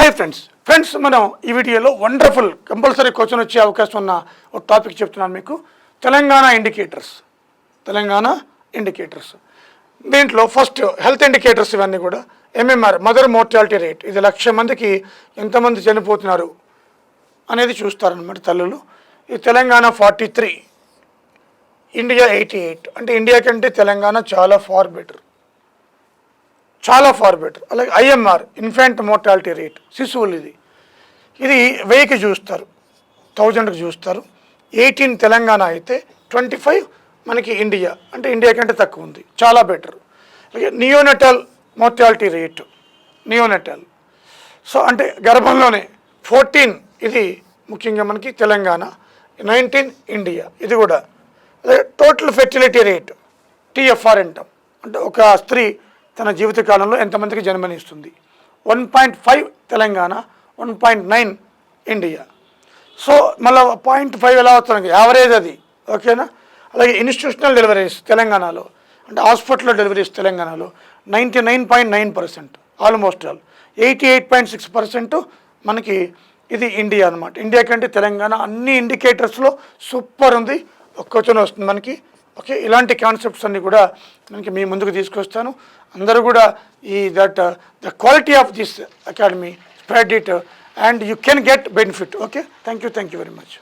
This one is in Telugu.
హాయ్ ఫ్రెండ్స్ మనం ఈ వీడియోలో వండర్ఫుల్ కంపల్సరీ క్వశ్చన్ వచ్చే అవకాశం ఉన్న ఒక టాపిక్ చెప్తున్నాను మీకు. తెలంగాణ ఇండికేటర్స్ దీంట్లో ఫస్ట్ హెల్త్ ఇండికేటర్స్ ఇవన్నీ కూడా ఎంఎంఆర్ మదర్ మోర్టాలిటీ రేట్, ఇది 1,00,000 మందికి ఎంతమంది చనిపోతున్నారు అనేది చూస్తారనమాట తల్లులు. ఈ తెలంగాణ 43, ఇండియా 88, అంటే ఇండియా కంటే తెలంగాణ చాలా ఫార్ బెటర్. అలాగే ఐఎంఆర్ ఇన్ఫాంట్ మోర్టాలిటీ రేట్, శిశువులు ఇది 1000కి చూస్తారు, 1000కి చూస్తారు. 18 తెలంగాణ అయితే 25 మనకి ఇండియా, అంటే ఇండియా కంటే తక్కువ ఉంది, చాలా బెటర్. అలాగే నియోనటల్ మోర్టాలిటీ రేటు, సో అంటే గర్భంలోనే 14 ఇది ముఖ్యంగా మనకి తెలంగాణ, 19 ఇండియా, ఇది కూడా. అలాగే టోటల్ ఫెర్టిలిటీ రేట్ టీఎఫ్ఆర్ అంటాం, అంటే ఒక స్త్రీ తన జీవితకాలంలో ఎంతమందికి జన్మనిస్తుంది. 1.5 తెలంగాణ, 1.9 ఇండియా. సో మళ్ళీ 0.5 ఎలా అవుతుంది, యావరేజ్ అది, ఓకేనా. అలాగే ఇన్స్టిట్యూషనల్ డెలివరీస్ తెలంగాణలో, అంటే హాస్పిటల్లో డెలివరీస్ తెలంగాణలో 99.9%, ఆల్మోస్ట్ ఆల్ 88.6% మనకి ఇది ఇండియా అనమాట. ఇండియా కంటే తెలంగాణ అన్ని ఇండికేటర్స్లో సూపర్ ఉంది. ఒక క్వశ్చన్ వస్తుంది మనకి, ఓకే. ఇలాంటి కాన్సెప్ట్స్ అన్నీ కూడా మనకి మీ ముందుకు తీసుకొస్తాను. అందరూ కూడా the quality of this academy, spread it and you can get benefit. Okay, thank you very much.